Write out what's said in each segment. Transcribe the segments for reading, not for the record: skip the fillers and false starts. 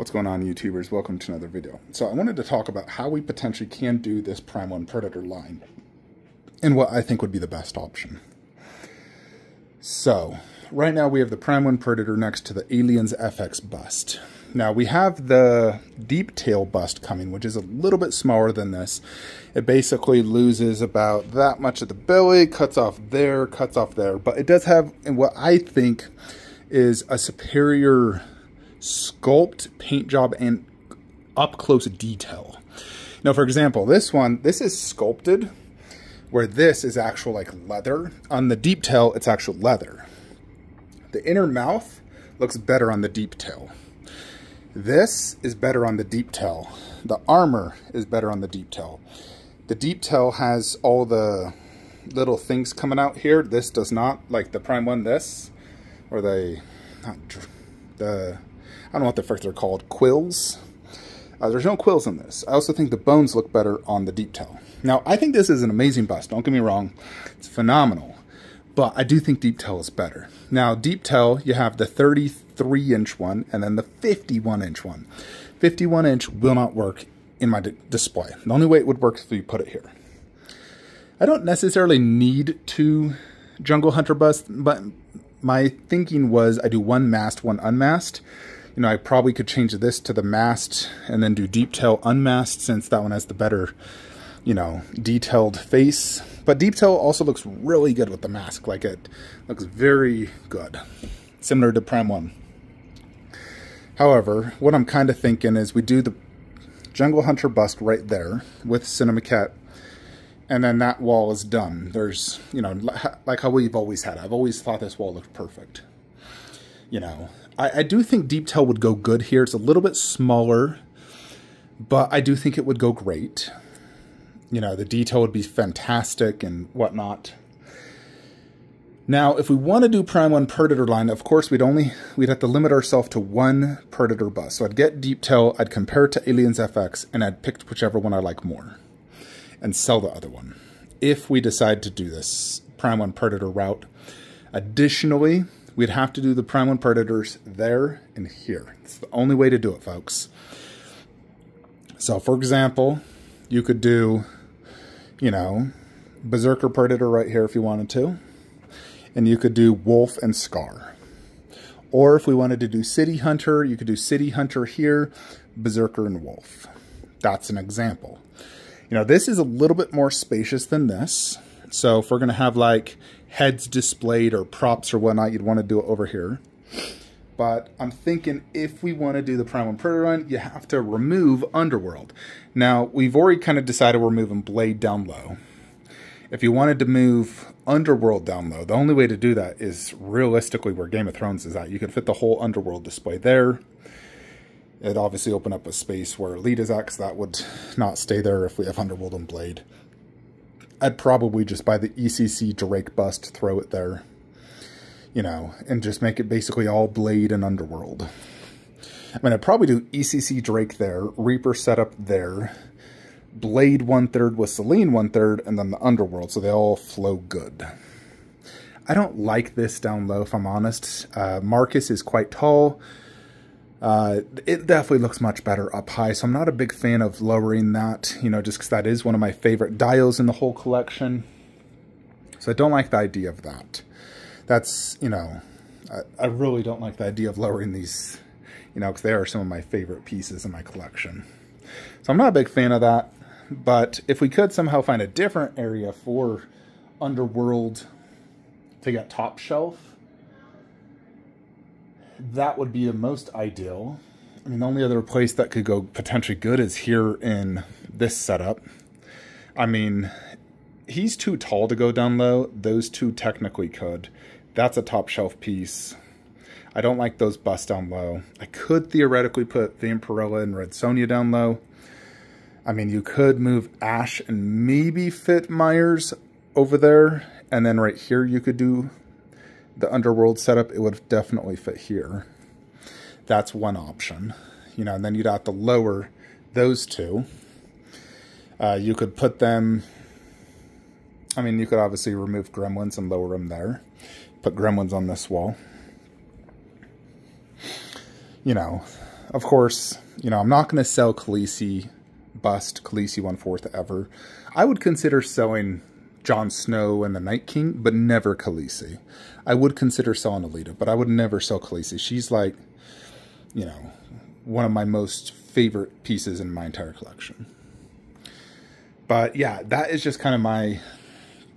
What's going on, YouTubers? Welcome to another video. So I wanted to talk about how we potentially can do this Prime 1 Predator line and what I think would be the best option. So right now we have the Prime 1 Predator next to the Aliens FX bust. Now we have the deep tail bust coming, which is a little bit smaller than this. It basically loses about that much of the belly, cuts off there, but it does have what I think is a superior sculpt, paint job, and up close detail. Now, for example, this is sculpted, where this is actual like leather. On the deep tail, it's actual leather. The inner mouth looks better on the deep tail. This is better on the deep tail. The armor is better on the deep tail. The deep tail has all the little things coming out here. This does not, like the Prime 1, this, or I don't know what the frick they're called, quills. There's no quills in this. I also think the bones look better on the deep tail. Now, I think this is an amazing bust. Don't get me wrong. It's phenomenal. But I do think deep tail is better. Now, deep tail, you have the 33-inch one and then the 51-inch one. 51-inch will not work in my display. The only way it would work is if you put it here. I don't necessarily need two Jungle Hunter busts, but my thinking was I do one masked, one unmasked. You know, I probably could change this to the masked and then do deep tail unmasked, since that one has the better, you know, detailed face. But deep tail also looks really good with the mask. Like, it looks very good, similar to Prime 1. However, what I'm kind of thinking is we do the Jungle Hunter bust right there with Cinemacat, and then that wall is done. There's, you know, like how we've always had. I've always thought this wall looked perfect. You know, I do think deep tail would go good here. It's a little bit smaller, but I do think it would go great. You know, the detail would be fantastic and whatnot. Now, if we want to do Prime 1 Predator line, of course, we'd have to limit ourselves to one Predator bust. So I'd get deep tail, I'd compare it to Aliens FX, and I'd pick whichever one I like more and sell the other one, if we decide to do this Prime 1 Predator route. Additionally, we'd have to do the Prime 1 Predators there and here. It's the only way to do it, folks. So, for example, you could do, you know, Berserker Predator right here if you wanted to. And you could do Wolf and Scar. Or if we wanted to do City Hunter, you could do City Hunter here, Berserker and Wolf. That's an example. You know, this is a little bit more spacious than this. So if we're going to have like heads displayed or props or whatnot, you'd want to do it over here. But I'm thinking if we want to do the Prime 1 Predator line, you have to remove Underworld. Now, we've already kind of decided we're moving Blade down low. If you wanted to move Underworld down low, the only way to do that is realistically where Game of Thrones is at. You could fit the whole Underworld display there. It'd obviously open up a space where Elite is at, because that would not stay there if we have Underworld and Blade. I'd probably just buy the ECC Drake bust, throw it there, you know, and just make it basically all Blade and Underworld. I mean, I'd probably do ECC Drake there, Reaper setup there, Blade 1/3 with Selene 1/3, and then the Underworld, so they all flow good. I don't like this down low, if I'm honest. Marcus is quite tall. It definitely looks much better up high, so I'm not a big fan of lowering that, you know, just because that is one of my favorite dials in the whole collection. So I don't like the idea of that. That's, you know, I really don't like the idea of lowering these, you know, because they are some of my favorite pieces in my collection. So I'm not a big fan of that, but if we could somehow find a different area for Underworld to get top shelf, that would be the most ideal. I mean, the only other place that could go potentially good is here in this setup. I mean, he's too tall to go down low. Those two technically could. That's a top shelf piece. I don't like those busts down low. I could theoretically put Vampirella and Red Sonja down low. I mean, you could move Ash and maybe fit Myers over there. And then right here you could do the Underworld setup. It would definitely fit here. That's one option. You know, and then you'd have to lower those two. You could put them... I mean, you could obviously remove Gremlins and lower them there. Put Gremlins on this wall. You know, of course, you know, I'm not going to sell Khaleesi bust, Khaleesi 1/4 ever. I would consider selling Jon Snow and the Night King, but never Khaleesi. I would consider selling Alita, but I would never sell Khaleesi. She's like, you know, one of my most favorite pieces in my entire collection. But yeah, that is just kind of my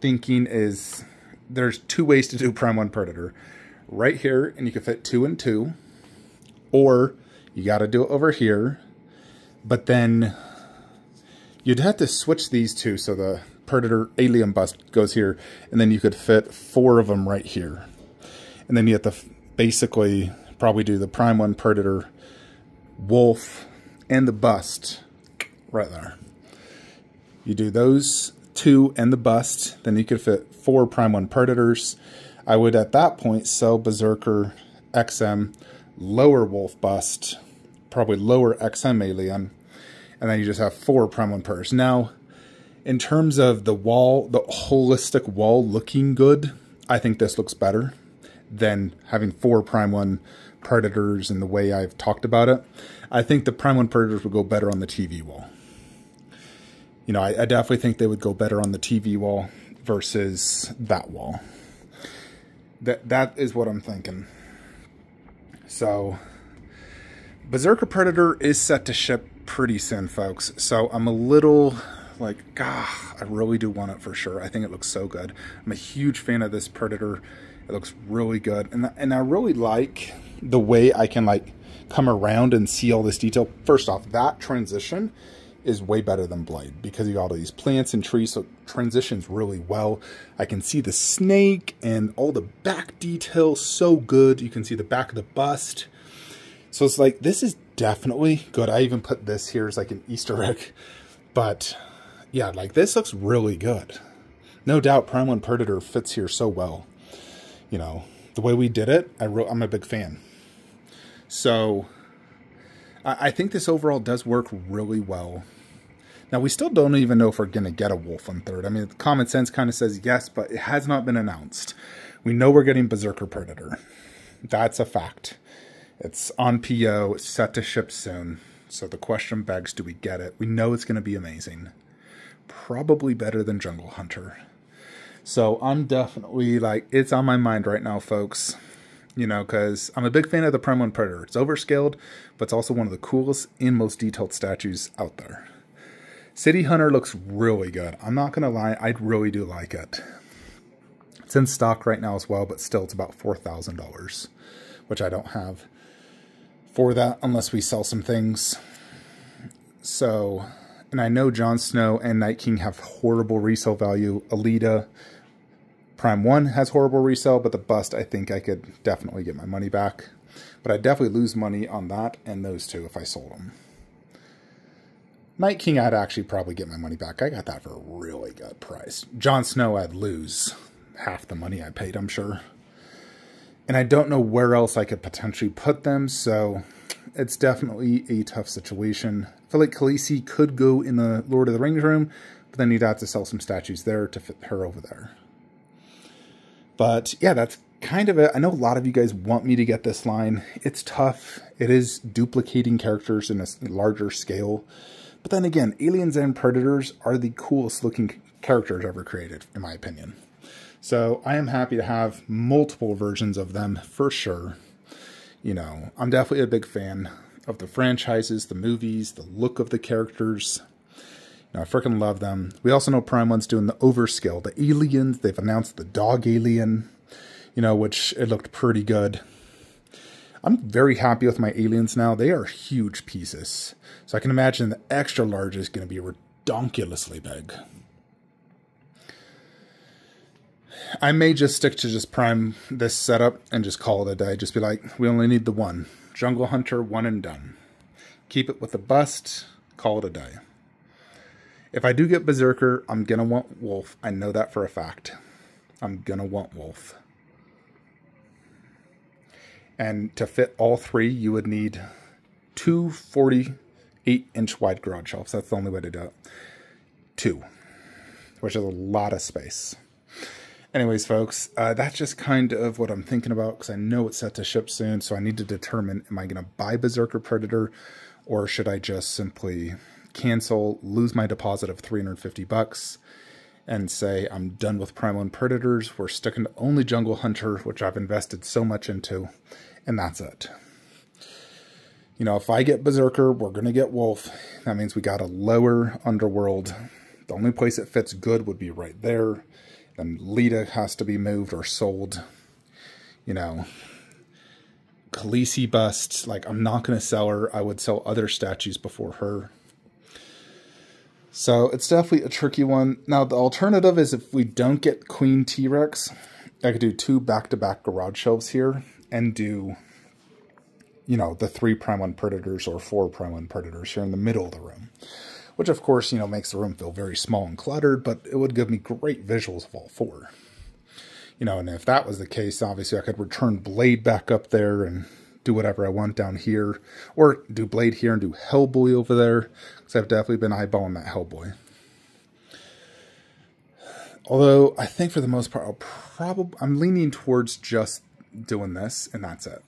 thinking. Is there's two ways to do Prime 1 Predator. Right here, and you can fit 2 and 2. Or you got to do it over here. But then you'd have to switch these two so the Predator alien bust goes here. And then you could fit 4 of them right here. And then you have to basically probably do the Prime 1 Predator wolf and the bust right there. You do those 2 and the bust, then you could fit 4 Prime 1 Predators. I would at that point sell Berserker XM, lower wolf bust, probably lower XM alien, and then you just have 4 Prime 1 Predators. Now, in terms of the wall, the holistic wall looking good, I think this looks better than having 4 Prime 1 Predators in the way I've talked about it. I think the Prime 1 Predators would go better on the TV wall. You know, I definitely think they would go better on the TV wall versus that wall. That is what I'm thinking. So, Berserker Predator is set to ship pretty soon, folks. So I'm a little like, I really do want it for sure. I think it looks so good. I'm a huge fan of this Predator. It looks really good. And I really like the way I can like come around and see all this detail. First off, that transition is way better than Blade because you got all these plants and trees, so it transitions really well. I can see the snake and all the back detail so good. You can see the back of the bust. So it's like, this is definitely good. I even put this here as like an Easter egg. But yeah, like this looks really good. No doubt Prime 1 Predator fits here so well. You know, the way we did it, I'm a big fan. So I think this overall does work really well. Now, we still don't even know if we're going to get a Wolf 1/3. I mean, common sense kind of says yes, but it has not been announced. We know we're getting Berserker Predator. That's a fact. It's on PO. It's set to ship soon. So the question begs, do we get it? We know it's going to be amazing. Probably better than Jungle Hunter. So I'm definitely like, it's on my mind right now, folks. You know, because I'm a big fan of the Prime 1 Predator. It's overscaled, but it's also one of the coolest and most detailed statues out there. City Hunter looks really good. I'm not going to lie, I really do like it. It's in stock right now as well, but still it's about $4,000, which I don't have for that unless we sell some things. So, and I know Jon Snow and Night King have horrible resale value. Alita Prime 1 has horrible resale, but the bust, I think I could definitely get my money back. But I'd definitely lose money on that and those two if I sold them. Night King, I'd actually probably get my money back. I got that for a really good price. Jon Snow, I'd lose half the money I paid, I'm sure. And I don't know where else I could potentially put them, so it's definitely a tough situation. I feel like Khaleesi could go in the Lord of the Rings room, but then you'd have to sell some statues there to fit her over there. But yeah, that's kind of it. I know a lot of you guys want me to get this line. It's tough. It is duplicating characters in a larger scale. But then again, Aliens and Predators are the coolest looking characters ever created, in my opinion. So I am happy to have multiple versions of them for sure. You know, I'm definitely a big fan of the franchises, the movies, the look of the characters. You know, I freaking love them. We also know Prime 1's doing the overscale, the aliens. They've announced the dog alien, you know, which it looked pretty good. I'm very happy with my aliens now. They are huge pieces. So I can imagine the extra large is going to be redonkulously big. I may just stick to just Prime this setup and just call it a day. Just be like, we only need the one. Jungle Hunter, one and done. Keep it with the bust, call it a day. If I do get Berserker, I'm going to want Wolf. I know that for a fact. I'm going to want Wolf. And to fit all three, you would need two 48-inch wide garage shelves. That's the only way to do it. 2, which is a lot of space. Anyways, folks, that's just kind of what I'm thinking about, because I know it's set to ship soon, so I need to determine, am I going to buy Berserker Predator, or should I just simply cancel, lose my deposit of $350, and say I'm done with Primal and Predators, we're sticking to only Jungle Hunter, which I've invested so much into, and that's it. You know, if I get Berserker, we're going to get Wolf. That means we got a lower Underworld. The only place it fits good would be right there. Then Lita has to be moved or sold. You know, Khaleesi bust. Like, I'm not going to sell her. I would sell other statues before her. So it's definitely a tricky one. Now, the alternative is if we don't get Queen T-Rex, I could do 2 back-to-back garage shelves here and do, you know, the 3 Prime 1 Predators or 4 Prime 1 Predators here in the middle of the room. Which, of course, you know, makes the room feel very small and cluttered, but it would give me great visuals of all 4. You know, and if that was the case, obviously I could return Blade back up there and do whatever I want down here. Or do Blade here and do Hellboy over there, because I've definitely been eyeballing that Hellboy. Although, I think for the most part, I'm leaning towards just doing this, and that's it.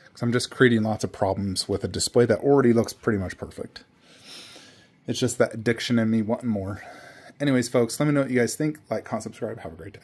Because I'm just creating lots of problems with a display that already looks pretty much perfect. It's just that addiction in me wanting more. Anyways, folks, let me know what you guys think. Like, comment, subscribe. Have a great day.